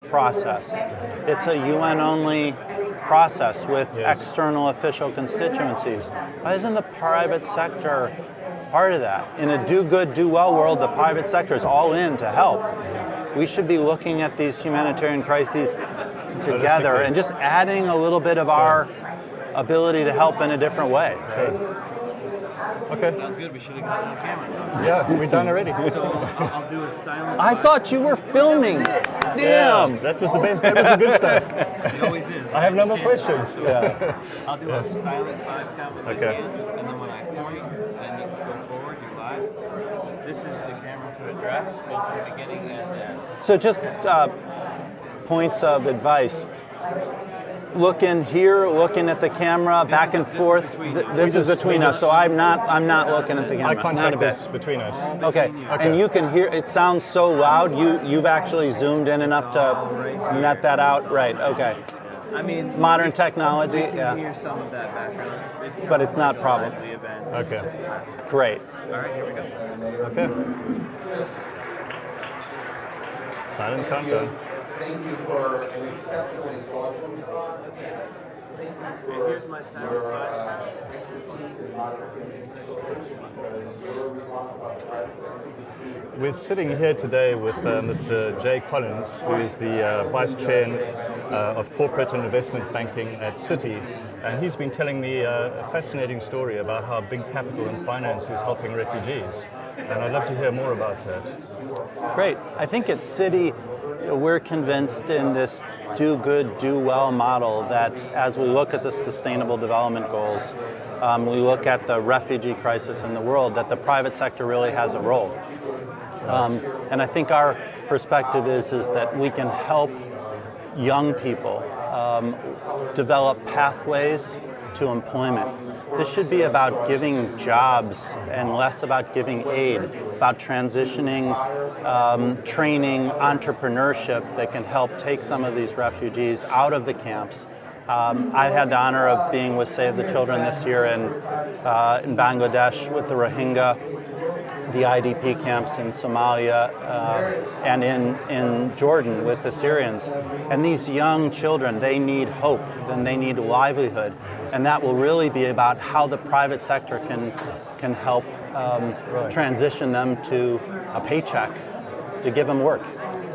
process. It's a UN-only process with external official constituencies. Why isn't the private sector part of that? In a do good, do well world, the private sector is all in to help. We should be looking at these humanitarian crises together and just adding a little bit of our ability to help in a different way. Okay. Sounds good. We should have gotten on camera. Yeah, we're done already. So I'll do a silent. I thought you were filming. Damn. Yeah, that was the best. That was the good stuff. It always is. Right? I have no more questions. So Yeah. I'll do a silent 5 count with my Okay. hand, and then when I point, then you go forward, you live. This is the camera to address, both from the beginning and the end. So just points of advice. Look in here, looking at the camera, back and forth. This is between us, so I'm not looking at the camera. Eye contact is between us. Okay, and you can hear, it sounds so loud, you've actually zoomed in enough to net that out? Right, okay. I mean, Modern technology, you can yeah. hear some of that background. But it's not problem. Okay. Great. All right, here we go. Okay. Silent countdown. Thank you for an exceptionally thoughtful response. And here's my silent 5 count. Expertise in modern communication because you're responsible for private sector. We're sitting here today with Mr. Jay Collins, who is the Vice Chair of Corporate and Investment Banking at Citi. And he's been telling me a fascinating story about how big capital and finance is helping refugees. And I'd love to hear more about that. Great. I think at Citi, we're convinced in this do good, do well model that as we look at the Sustainable Development Goals, we look at the refugee crisis in the world, that the private sector really has a role. And I think our perspective is that we can help young people develop pathways to employment. This should be about giving jobs and less about giving aid, about transitioning, training, entrepreneurship that can help take some of these refugees out of the camps. I had the honor of being with Save the Children this year in Bangladesh with the Rohingya, the IDP camps in Somalia, and in Jordan with the Syrians. And these young children, they need hope, then they need livelihood. And that will really be about how the private sector can help transition them to a paycheck, to give them work.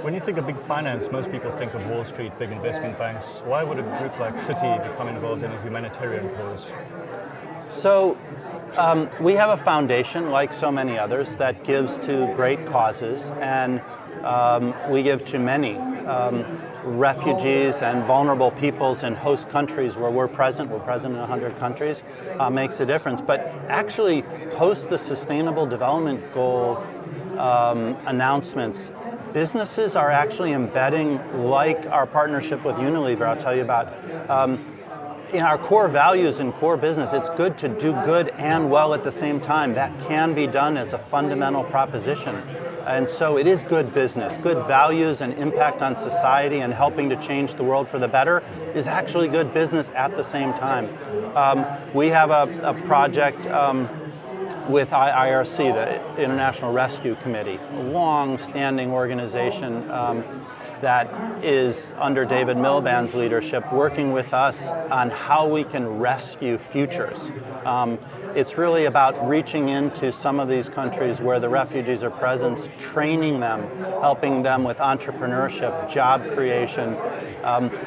When you think of big finance, most people think of Wall Street, big investment banks. Why would a group like Citi become involved in a humanitarian cause? So we have a foundation, like so many others, that gives to great causes, and we give to many refugees and vulnerable peoples in host countries where we're present in 100 countries, makes a difference. But actually, post the Sustainable Development Goal announcements, businesses are actually embedding, like our partnership with Unilever, I'll tell you about, in our core values in core business, it's good to do good and well at the same time. That can be done as a fundamental proposition. And so it is good business. Good values and impact on society and helping to change the world for the better is actually good business at the same time. We have a project with IRC, the International Rescue Committee, a long-standing organization that is under David Miliband's leadership, working with us on how we can rescue futures. It's really about reaching into some of these countries where the refugees are present, training them, helping them with entrepreneurship, job creation.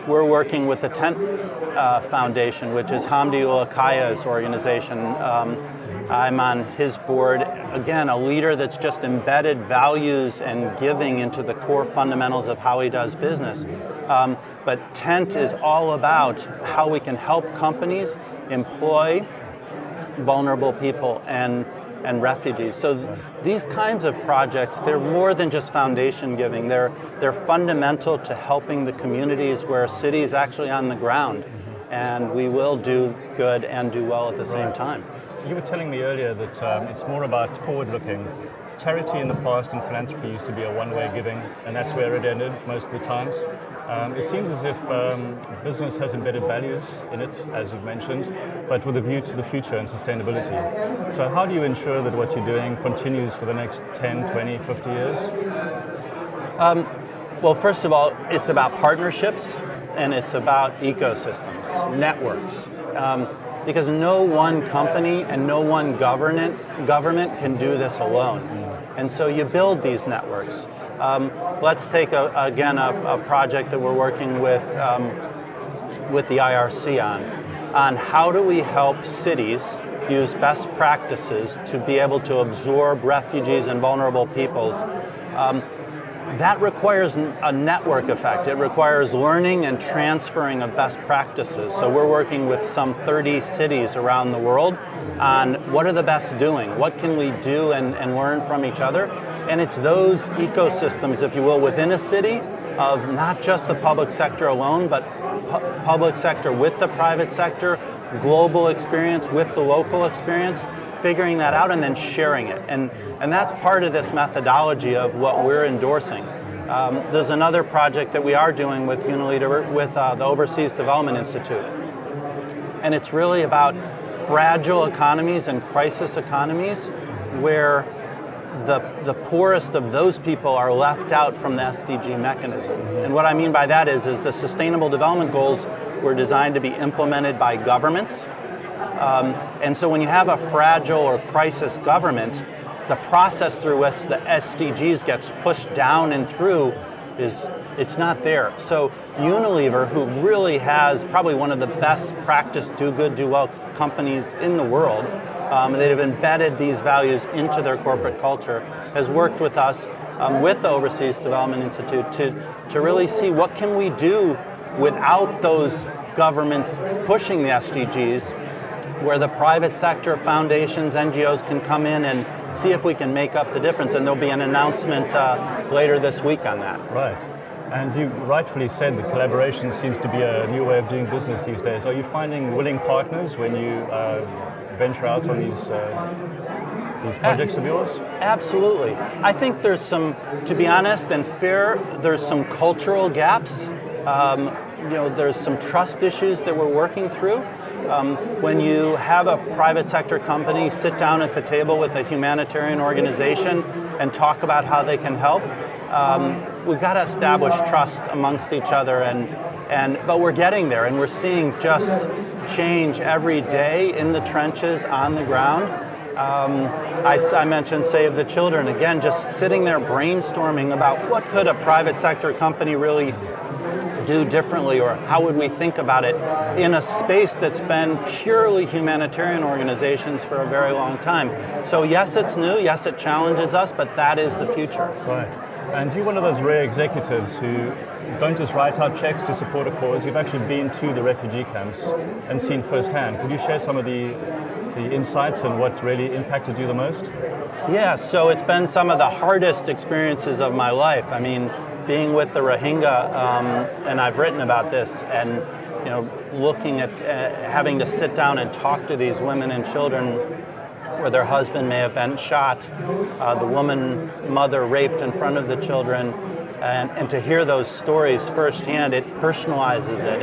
We're working with the Tent Foundation, which is Hamdi Ulakaya's organization. I'm on his board. Again, a leader that's just embedded values and giving into the core fundamentals of how he does business. But Tent is all about how we can help companies employ vulnerable people and refugees. So these kinds of projects, they're more than just foundation giving. They're fundamental to helping the communities where Citi is actually on the ground. And we will do good and do well at the same time. You were telling me earlier that it's more about forward-looking. Charity in the past and philanthropy used to be a one-way giving, and that's where it ended most of the times. It seems as if business has embedded values in it, as you've mentioned, but with a view to the future and sustainability. So how do you ensure that what you're doing continues for the next 10, 20, 50 years? Well, first of all, it's about partnerships and it's about ecosystems, networks. Because no one company and no one government can do this alone. And so you build these networks. Let's take, again, a project that we're working with the IRC on how do we help cities use best practices to be able to absorb refugees and vulnerable peoples. That requires a network effect. It requires learning and transferring of best practices. So we're working with some 30 cities around the world on what are the best doing, what can we do and learn from each other. And it's those ecosystems, if you will, within a city of not just the public sector alone, but public sector with the private sector, global experience with the local experience, figuring that out and then sharing it. And that's part of this methodology of what we're endorsing. There's another project that we are doing with Unilever, with the Overseas Development Institute. And it's really about fragile economies and crisis economies where the poorest of those people are left out from the SDG mechanism. And what I mean by that is the Sustainable Development Goals were designed to be implemented by governments. And so when you have a fragile or crisis government, the process through which the SDGs gets pushed down and through it's not there. So Unilever, who really has probably one of the best practice do good, do well companies in the world, that have embedded these values into their corporate culture, has worked with us with the Overseas Development Institute to really see what can we do without those governments pushing the SDGs, where the private sector, foundations, NGOs can come in and see if we can make up the difference. And there'll be an announcement later this week on that. Right. And you rightfully said that collaboration seems to be a new way of doing business these days. Are you finding willing partners when you venture out on these projects of yours? Absolutely. I think there's some, to be honest and fair, there's some cultural gaps. There's some trust issues that we're working through. When you have a private sector company sit down at the table with a humanitarian organization and talk about how they can help, we've got to establish trust amongst each other, but we're getting there, and we're seeing just change every day in the trenches, on the ground. I mentioned Save the Children, again, just sitting there brainstorming about what could a private sector company really do differently, or how would we think about it in a space that's been purely humanitarian organizations for a very long time. So yes, it's new, yes, it challenges us, but that is the future. Right. And you're one of those rare executives who don't just write out checks to support a cause. You've actually been to the refugee camps and seen firsthand. Could you share some of the insights and what really impacted you the most? Yeah, so it's been some of the hardest experiences of my life. I mean, being with the Rohingya, and I've written about this, and looking at having to sit down and talk to these women and children where their husband may have been shot, the mother raped in front of the children, and to hear those stories firsthand, it personalizes it,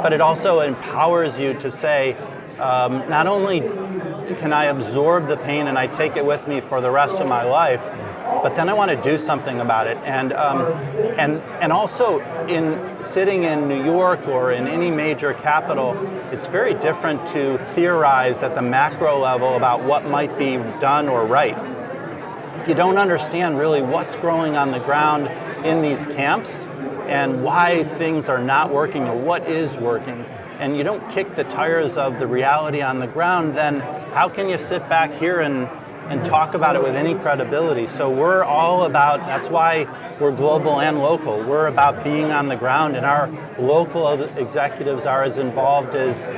but it also empowers you to say, not only can I absorb the pain and I take it with me for the rest of my life, but then I want to do something about it. And also, in sitting in New York or in any major capital, it's very different to theorize at the macro level about what might be done or right. If you don't understand really what's growing on the ground in these camps and why things are not working or what is working, and you don't kick the tires of the reality on the ground, then how can you sit back here and talk about it with any credibility? So we're all about, that's why we're global and local. We're about being on the ground, and our local executives are as involved as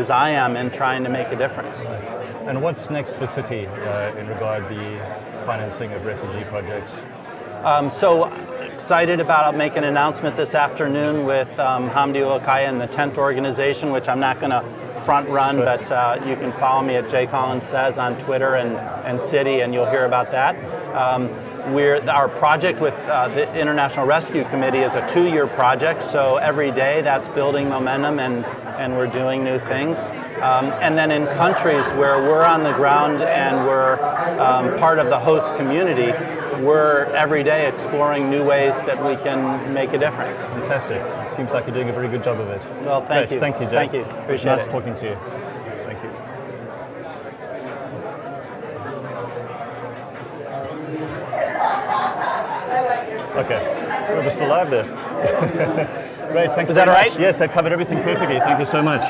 I am in trying to make a difference. And what's next for Citi in regard to the financing of refugee projects? So excited about, I'll make an announcement this afternoon with Hamdi Ulukaya and the Tent Organization, which I'm not going to front run, but you can follow me at jcollinssays on Twitter and Citi, and you'll hear about that. Our project with the International Rescue Committee is a 2-year project, so every day that's building momentum and we're doing new things. And then in countries where we're on the ground and we're part of the host community, we're every day exploring new ways that we can make a difference. Fantastic. It seems like you're doing a very good job of it. Well, thank you. Thank you, Jay. Thank you. Appreciate nice it. talking to you. Thank you. Okay. We're still live there. Great, thank you. Is that very all right? much. Yes, that covered everything perfectly. Thank you so much.